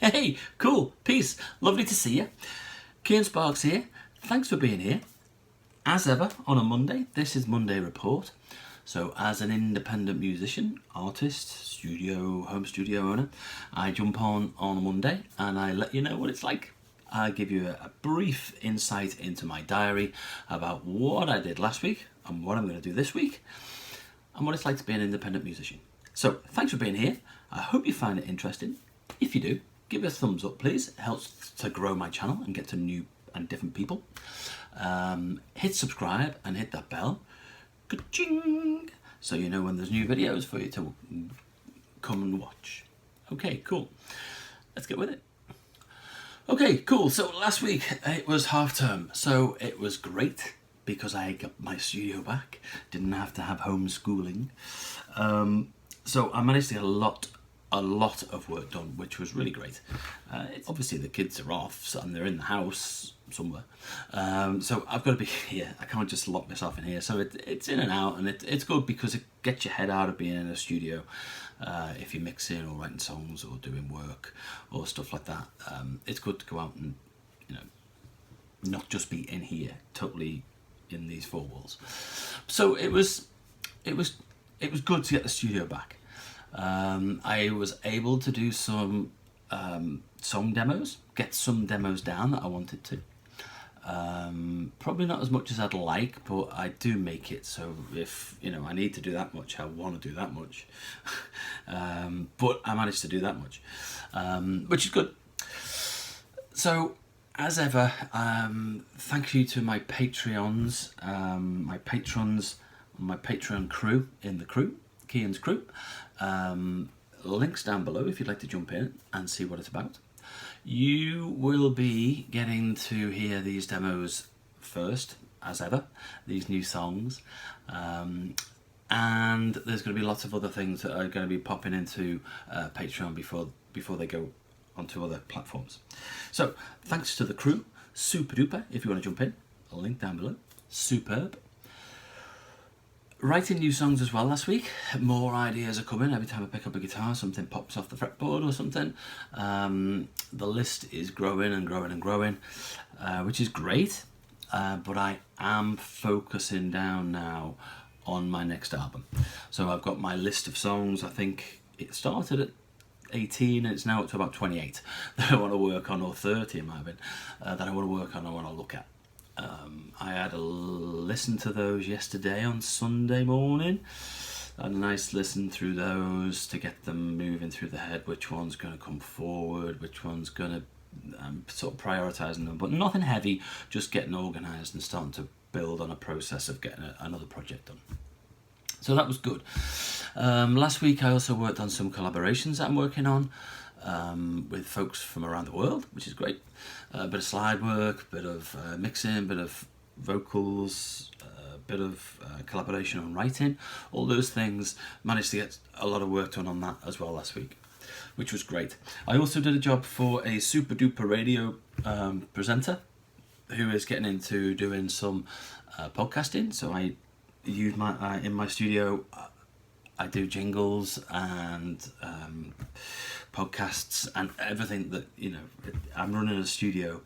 Hey, cool, peace, lovely to see you. Kieran Sparks here. Thanks for being here. As ever, on a Monday, this is Monday Report. So as an independent musician, artist, home studio owner, I jump on a Monday and I let you know what it's like. I give you a brief insight into my diary about what I did last week and what I'm going to do this week and what it's like to be an independent musician. So thanks for being here. I hope you find it interesting. If you do, give it a thumbs up please. It helps to grow my channel and get to new and different people. Hit subscribe and hit that bell. Ka-ching! So you know when there's new videos for you to come and watch. Okay, cool. Let's get with it. Okay, cool. So last week it was half term, so it was great because I got my studio back. Didn't have to have homeschooling. So I managed to get a lot of work done, which was really great. Obviously the kids are off and they're in the house somewhere. So I've got to be here. I can't just lock myself in here. So it's in and out, and it's good because it gets your head out of being in a studio. If you're mixing or writing songs or doing work or stuff like that, it's good to go out and, you know, not just be in here, totally in these four walls. So it was good to get the studio back. I was able to do some song demos, get some demos down that I wanted to. Probably not as much as I'd like, but I do make it, so if I need to do that much, I want to do that much. But I managed to do that much, which is good. So as ever, thank you to my Patreons, my patrons, my Patreon crew in the crew, Kian's crew. Links down below if you'd like to jump in and see what it's about. You will be getting to hear these demos first, as ever, these new songs, and there's going to be lots of other things that are going to be popping into Patreon before they go onto other platforms. So thanks to the crew, super duper. If you want to jump in, a link down below. Superb. Writing new songs as well last week. More ideas are coming. Every time I pick up a guitar, something pops off the fretboard or something. The list is growing and growing and growing, which is great. But I am focusing down now on my next album. So I've got my list of songs. I think it started at 18 and it's now up to about 28 that I want to work on, or 30 it might have been, that I want to work on, I want to look at. I had a listen to those yesterday on Sunday morning. I had a nice listen through those to get them moving through the head, which one's going to come forward, which one's going to sort of prioritising them, but nothing heavy, just getting organised and starting to build on a process of getting another project done. So that was good. Last week I also worked on some collaborations that I'm working on with folks from around the world, which is great. A bit of slide work, bit of mixing, bit of vocals, bit of collaboration on writing. All those things, managed to get a lot of work done on that as well last week, which was great. I also did a job for a super duper radio presenter who is getting into doing some podcasting. So I use my in my studio. I do jingles and podcasts and everything that, I'm running a studio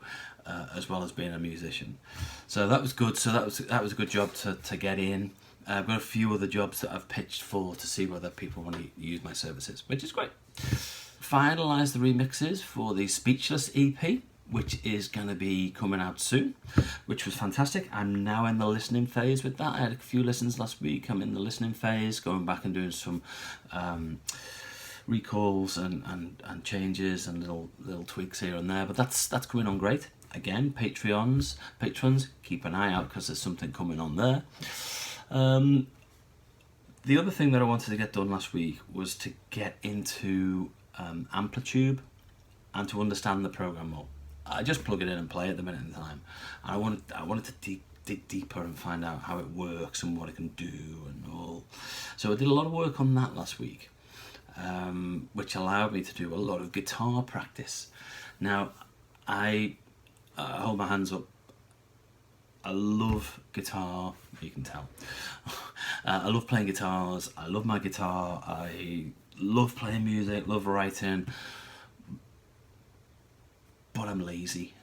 as well as being a musician. So that was good. So that was a good job to get in. I've got a few other jobs that I've pitched for to see whether people want to use my services, which is great. Finalised the remixes for the Speechless EP, which is going to be coming out soon, which was fantastic. I'm now in the listening phase with that. I had a few listens last week. I'm in the listening phase, going back and doing some recalls and changes and little tweaks here and there. But that's coming on great. Again, patrons, keep an eye out because there's something coming on there. The other thing that I wanted to get done last week was to get into Amplitude and to understand the program more. I just plug it in and play at the minute in time. And I wanted to dig deeper and find out how it works and what it can do and all. So I did a lot of work on that last week, which allowed me to do a lot of guitar practice. Now, I hold my hands up. I love guitar, you can tell. I love playing guitars, I love my guitar, I love playing music, love writing. God, I'm lazy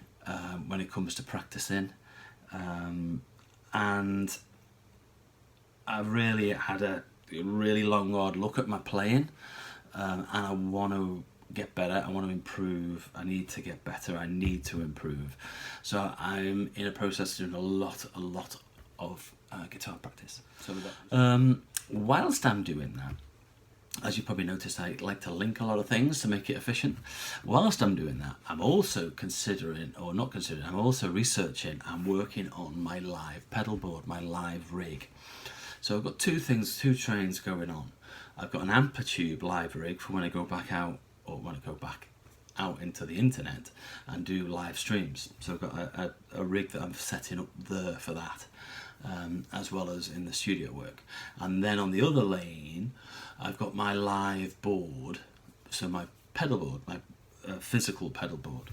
when it comes to practicing, and I've really had a really long hard look at my playing, and I want to get better, I want to improve, I need to get better, I need to improve. So I'm in a process of doing a lot of guitar practice. So whilst I'm doing that, as you probably noticed, I like to link a lot of things to make it efficient. Whilst I'm doing that, I'm also I'm also researching and working on my live pedal board, my live rig. So I've got two trains going on. I've got an Amplitude live rig for when I go back out, or when I go back out into the internet and do live streams. So I've got a rig that I'm setting up there for that, as well as in the studio work. And then on the other lane, I've got my live board, so my pedal board, my physical pedal board.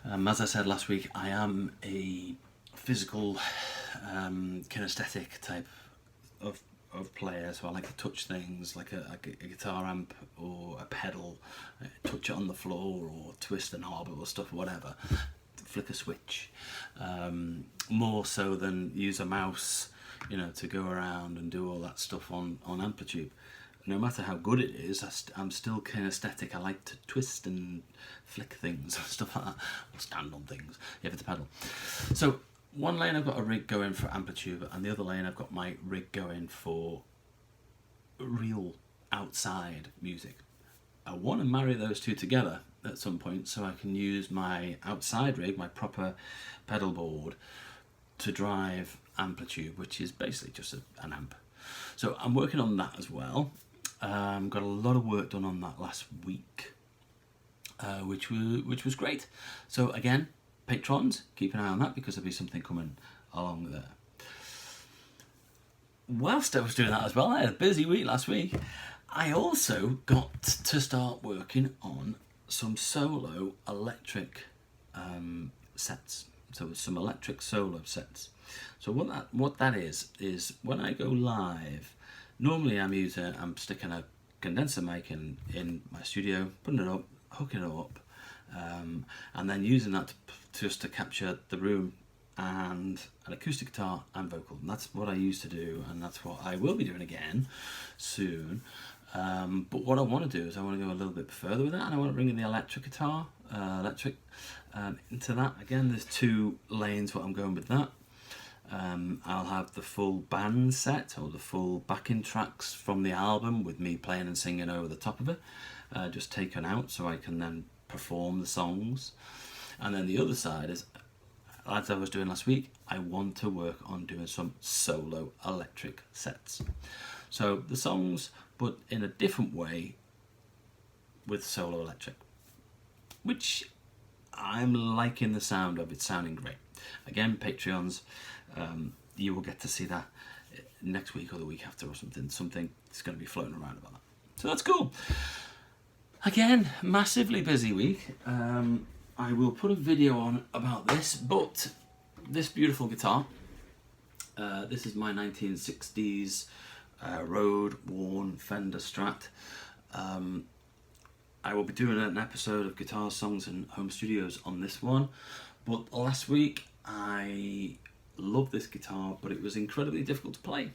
As I said last week, I am a physical kinesthetic type of player, so I like to touch things like a guitar amp or a pedal, touch it on the floor or twist a knob or stuff, whatever, flick a switch, more so than use a mouse, you know, to go around and do all that stuff on Amplitude. No matter how good it is, I'm still kinesthetic. I like to twist and flick things, stuff like that, or stand on things if it's a pedal. So one lane I've got a rig going for Amplitude, and the other lane I've got my rig going for real outside music. I want to marry those two together at some point so I can use my outside rig, my proper pedal board, to drive Amplitude, which is basically just an amp. So I'm working on that as well. Got a lot of work done on that last week, which was great. So again, patrons, keep an eye on that because there'll be something coming along there. Whilst I was doing that as well, I had a busy week last week. I also got to start working on some solo electric sets. So some electric solo sets. So what that is when I go live, normally I'm sticking a condenser mic in my studio, putting it up, hooking it up, and then using that just to capture the room and an acoustic guitar and vocal. And that's what I used to do, and that's what I will be doing again soon. But what I want to do is I want to go a little bit further with that, and I want to bring in the electric guitar, into that. Again, there's two lanes what I'm going with that. I'll have the full band set, or the full backing tracks from the album with me playing and singing over the top of it, just taken out so I can then perform the songs. And then the other side is, as I was doing last week, I want to work on doing some solo electric sets. So the songs, but in a different way with solo electric, which I'm liking the sound of. It's sounding great. Again, Patreons, you will get to see that next week or the week after or something. Something is going to be floating around about that. So that's cool. Again, massively busy week. I will put a video on about this, but this beautiful guitar, this is my 1960s road-worn Fender Strat. I will be doing an episode of Guitar Songs and Home Studios on this one, but last week I loved this guitar, but it was incredibly difficult to play.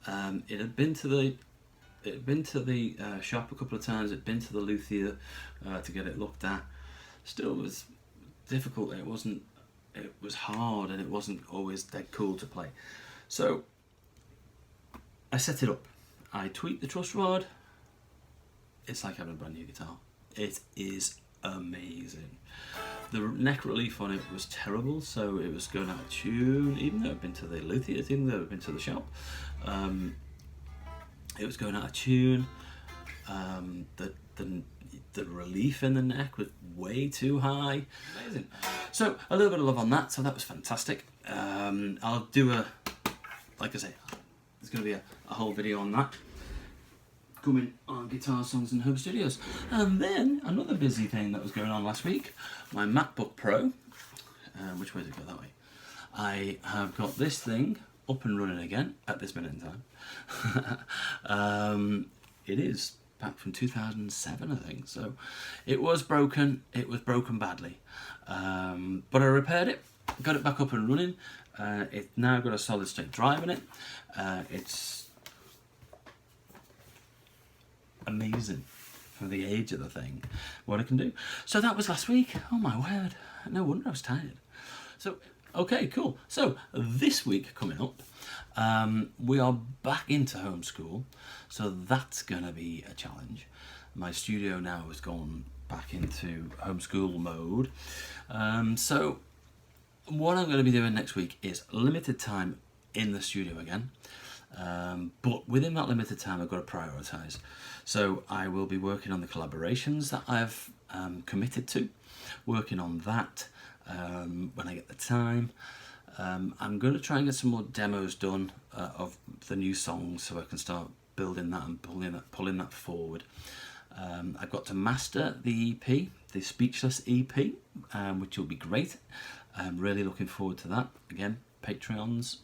It had been to the shop a couple of times. It'd been to the luthier to get it looked at. Still was difficult. It was hard, and it wasn't always dead cool to play. So I set it up. I tweaked the truss rod. It's like having a brand new guitar. It is amazing. The neck relief on it was terrible, so it was going out of tune, even though it had been to the luthier, even though it had been to the shop. It was going out of tune. The relief in the neck was way too high. Amazing. So a little bit of love on that, so that was fantastic. I'll do like I say, there's going to be a whole video on that coming on Guitar Songs and Home Studios. And then another busy thing that was going on last week, my MacBook Pro, which way did it go? That way. I have got this thing up and running again at this minute in time. It is back from 2007, I think. So it was broken. It was broken badly, but I repaired it, got it back up and running. It's now got a solid state drive in it. It's amazing for the age of the thing, what it can do. So that was last week. Oh my word, no wonder I was tired. So okay, cool. So this week coming up, we are back into homeschool, so that's gonna be a challenge. My studio now has gone back into homeschool mode. So what I'm going to be doing next week is limited time in the studio again, but within that limited time I've got to prioritise. So I will be working on the collaborations that I've committed to, working on that when I get the time. I'm going to try and get some more demos done of the new songs so I can start building that and pulling that forward. I've got to master the EP, the Speechless EP, which will be great. I'm really looking forward to that. Again, patrons,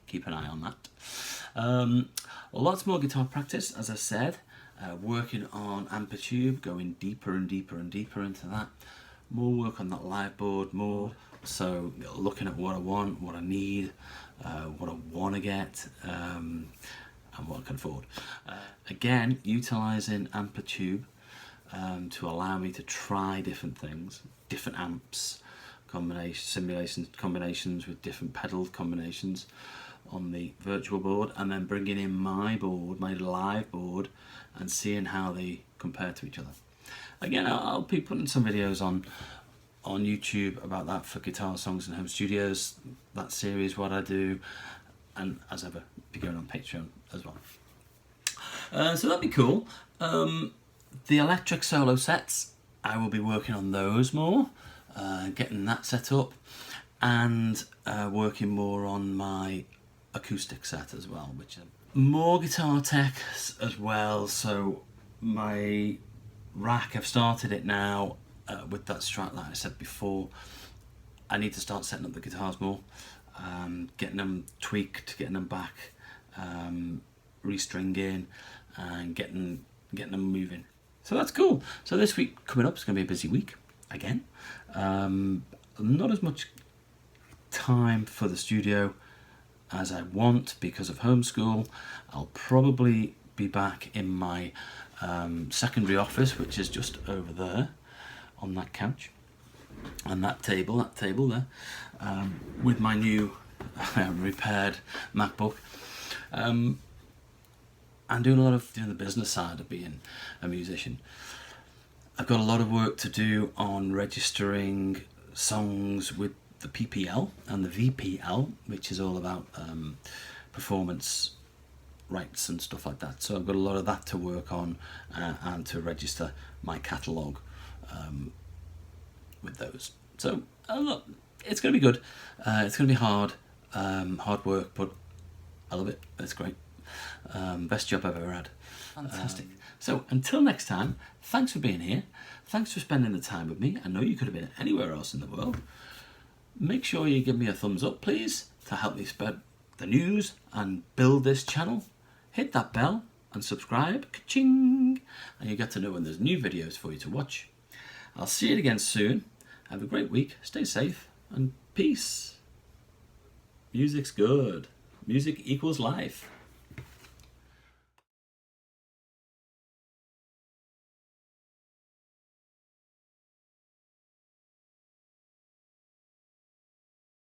keep an eye on that. Lots more guitar practice, as I said. Working on Amplitude, going deeper and deeper and deeper into that. More work on that live board, more. So looking at what I want, what I need, what I want to get, and what I can afford. Again, utilising Amplitude to allow me to try different things, different amps, combinations with different pedal combinations on the virtual board, and then bringing in my board, my live board, and seeing how they compare to each other. Again, I'll be putting some videos on YouTube about that for Guitar Songs and Home Studios, that series, what I do, and as ever, be going on Patreon as well. So that'd be cool. The electric solo sets, I will be working on those more, getting that set up, and working more on my acoustic set as well, which more guitar tech as well. So my rack, I've started it now with that Strat like I said before. I need to start setting up the guitars more, getting them tweaked, getting them back, restringing, and getting them moving. So that's cool. So this week coming up is going to be a busy week again. Not as much time for the studio as I want because of homeschool. I'll probably be back in my secondary office, which is just over there on that couch and that table there, with my new repaired MacBook. I'm doing a lot of the business side of being a musician. I've got a lot of work to do on registering songs with the PPL and the VPL, which is all about performance rights and stuff like that. So I've got a lot of that to work on and to register my catalogue with those. So look, it's going to be good. It's going to be hard work, but I love it. It's great. Best job I've ever had. Fantastic. So until next time, thanks for being here. Thanks for spending the time with me. I know you could have been anywhere else in the world. Make sure you give me a thumbs up, please, to help me spread the news and build this channel. Hit that bell and subscribe, ka-ching, and you get to know when there's new videos for you to watch. I'll see you again soon. Have a great week. Stay safe and peace. Music's good. Music equals life.